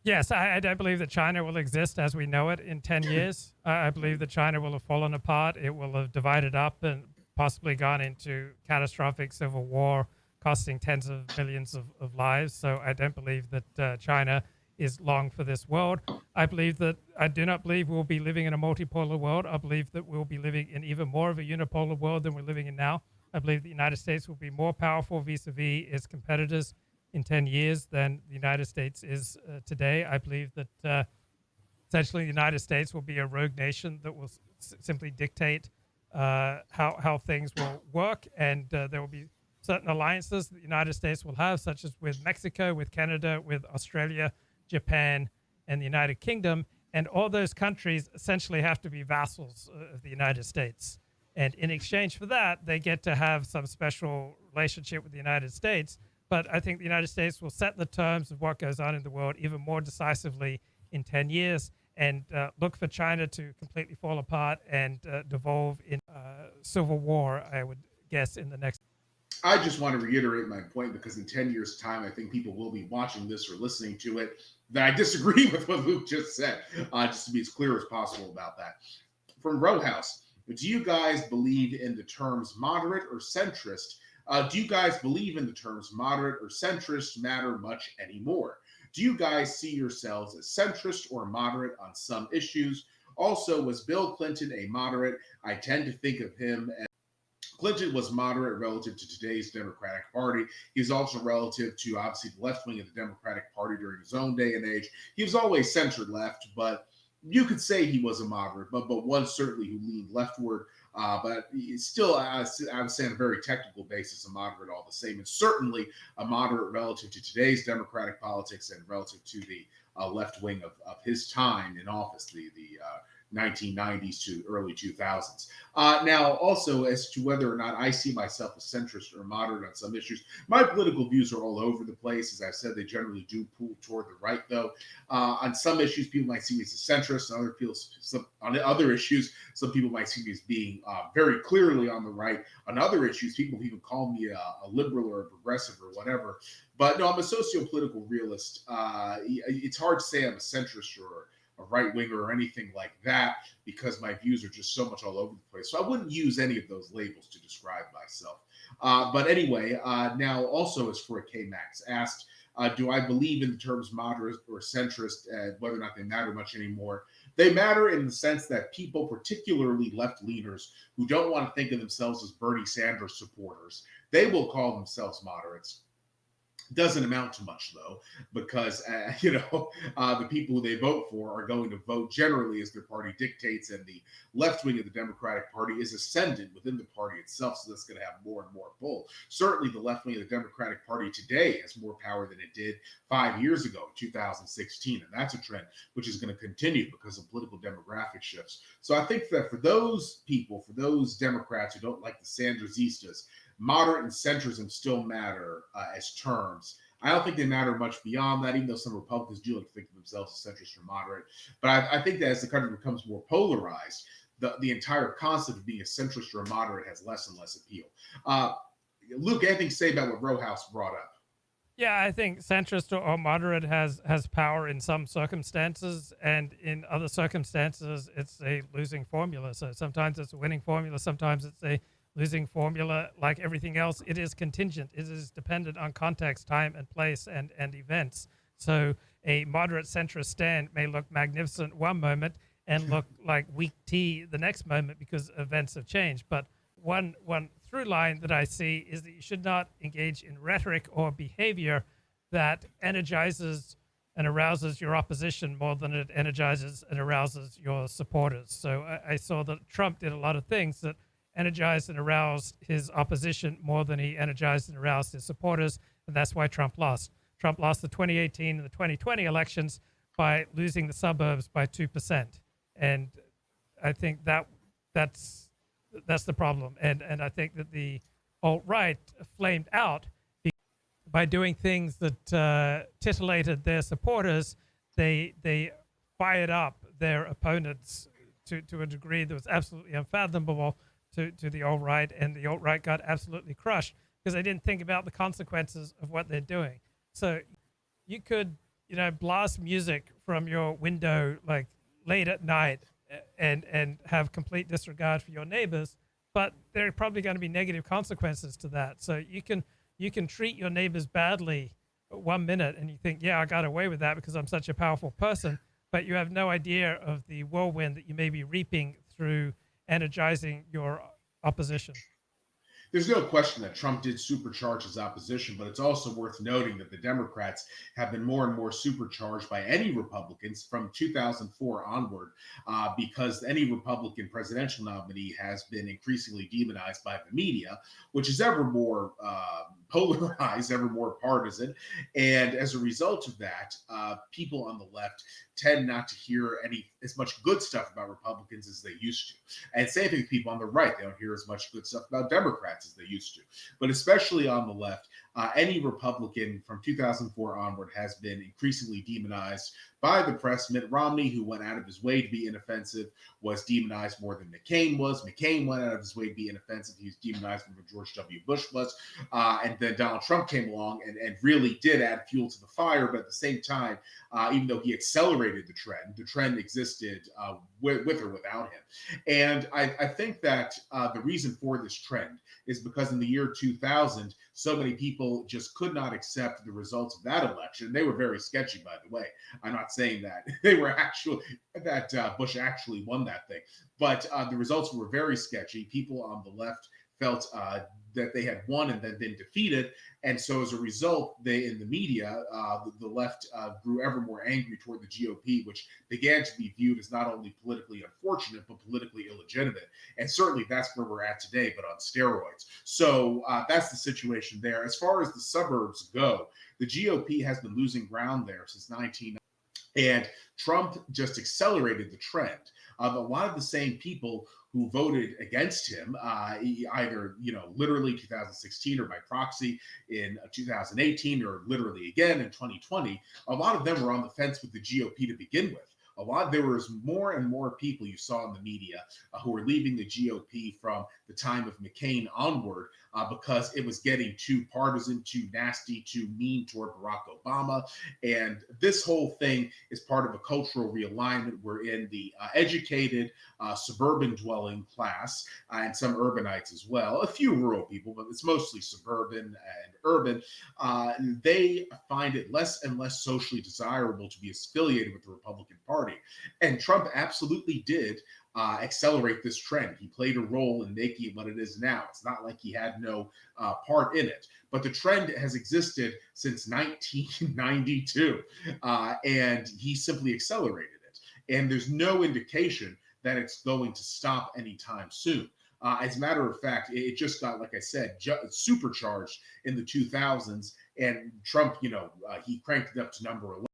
Yes, I don't believe that China will exist as we know it in 10 years. I believe that China will have fallen apart. It will have divided up and possibly gone into catastrophic civil war, costing tens of millions of lives. So I don't believe that China is long for this world. I do not believe we'll be living in a multipolar world. I believe that we'll be living in even more of a unipolar world than we're living in now. I believe the United States will be more powerful vis-a-vis its competitors in 10 years than the United States is today. I believe that essentially the United States will be a rogue nation that will simply dictate how things will work, and there will be certain alliances that the United States will have, such as with Mexico, with Canada, with Australia, Japan, and the United Kingdom. And all those countries essentially have to be vassals of the United States. And in exchange for that, they get to have some special relationship with the United States. But I think the United States will set the terms of what goes on in the world even more decisively in 10 years, and look for China to completely fall apart and devolve in civil war, I would guess, in the next. I just want to reiterate my point because in 10 years' time, I think people will be watching this or listening to it that I disagree with what Luke just said, just to be as clear as possible about that. From Row House, do you guys believe in the terms moderate or centrist? Do you guys believe in the terms moderate or centrist matter much anymore? Do you guys see yourselves as centrist or moderate on some issues? Also, was Bill Clinton a moderate? I tend to think of him as Clinton was moderate relative to today's Democratic Party. He's also relative to obviously the left wing of the Democratic Party during his own day and age. He was always center left, but you could say he was a moderate, but one certainly who leaned leftward. But still, I would say on a very technical basis, a moderate all the same, and certainly a moderate relative to today's Democratic politics and relative to the left wing of his time in office, the 1990s to early 2000s. Now, also as to whether or not I see myself as centrist or moderate on some issues, my political views are all over the place. As I said, they generally do pull toward the right, though. On some issues, people might see me as a centrist. On other issues, some people might see me as being very clearly on the right. On other issues, people even call me a liberal or a progressive or whatever. But no, I'm a socio-political realist. It's hard to say I'm a centrist or a right winger or anything like that because my views are just so much all over the place. So I wouldn't use any of those labels to describe myself. But anyway, now also as for K Max asked, do I believe in the terms moderate or centrist, whether or not they matter much anymore? They matter in the sense that people, particularly left leaners, who don't want to think of themselves as Bernie Sanders supporters, they will call themselves moderates. Doesn't amount to much though, because the people who they vote for are going to vote generally as their party dictates, and the left wing of the Democratic Party is ascendant within the party itself, so that's going to have more and more pull. Certainly, the left wing of the Democratic Party today has more power than it did 5 years ago, 2016, and that's a trend which is going to continue because of political demographic shifts. So I think that for those people, for those Democrats who don't like the Sandersistas, moderate and centrism still matter as terms. I don't think they matter much beyond that, even though some Republicans do like to think of themselves as centrist or moderate. But I think that as the country becomes more polarized, the entire concept of being a centrist or a moderate has less and less appeal. Luke, anything to say about what Row House brought up? Yeah, I think centrist or moderate has power in some circumstances, and in other circumstances, it's a losing formula. So sometimes it's a winning formula, sometimes it's a losing formula. Like everything else, it is contingent. It is dependent on context, time, and place, and events. So a moderate centrist stand may look magnificent one moment and look like weak tea the next moment because events have changed. But one through line that I see is that you should not engage in rhetoric or behavior that energizes and arouses your opposition more than it energizes and arouses your supporters. So I saw that Trump did a lot of things that energized and aroused his opposition more than he energized and aroused his supporters, and that's why Trump lost. Trump lost the 2018 and the 2020 elections by losing the suburbs by 2%. And I think that's the problem. And I think that the alt-right flamed out by doing things that titillated their supporters. They fired up their opponents to a degree that was absolutely unfathomable to the alt-right, and the alt-right got absolutely crushed because they didn't think about the consequences of what they're doing. So you could blast music from your window like late at night and have complete disregard for your neighbors, but there are probably going to be negative consequences to that. So you can treat your neighbors badly 1 minute and you think, yeah, I got away with that because I'm such a powerful person, but you have no idea of the whirlwind that you may be reaping through energizing your opposition. There's no question that Trump did supercharge his opposition, but it's also worth noting that the Democrats have been more and more supercharged by any Republicans from 2004 onward, because any Republican presidential nominee has been increasingly demonized by the media, which is ever more polarized, ever more partisan. And as a result of that, people on the left tend not to hear as much good stuff about Republicans as they used to. And same thing with people on the right. They don't hear as much good stuff about Democrats as they used to. But especially on the left, any Republican from 2004 onward has been increasingly demonized by the press. Mitt Romney, who went out of his way to be inoffensive, was demonized more than McCain was. McCain went out of his way to be inoffensive. He was demonized more than George W. Bush was. And then Donald Trump came along and really did add fuel to the fire. But at the same time, even though he accelerated the trend existed with or without him. And I think that the reason for this trend is because in the year 2000, so many people just could not accept the results of that election. They were very sketchy, by the way. I'm not saying that they were actually that Bush actually won that thing, but the results were very sketchy. People on the left felt that they had won and then been defeated, and so as a result, they in the media, the left grew ever more angry toward the GOP, which began to be viewed as not only politically unfortunate but politically illegitimate. And certainly that's where we're at today, but on steroids. So that's the situation there. As far as the suburbs go, the GOP has been losing ground there since 1990. And Trump just accelerated the trend of a lot of the same people who voted against him, either literally 2016 or by proxy in 2018, or literally again in 2020. A lot of them were on the fence with the GOP to begin with. There was more and more people you saw in the media who were leaving the GOP from the time of McCain onward, because it was getting too partisan, too nasty, too mean toward Barack Obama. And this whole thing is part of a cultural realignment wherein the educated suburban dwelling class, and some urbanites as well, a few rural people, but it's mostly suburban and urban, they find it less and less socially desirable to be affiliated with the Republican Party. And Trump absolutely did accelerate this trend. He played a role in making it what it is now. It's not like he had no part in it, but the trend has existed since 1992, and he simply accelerated it. And there's no indication that it's going to stop anytime soon. As a matter of fact, it just got, like I said, supercharged in the 2000s, and Trump, he cranked it up to number 11.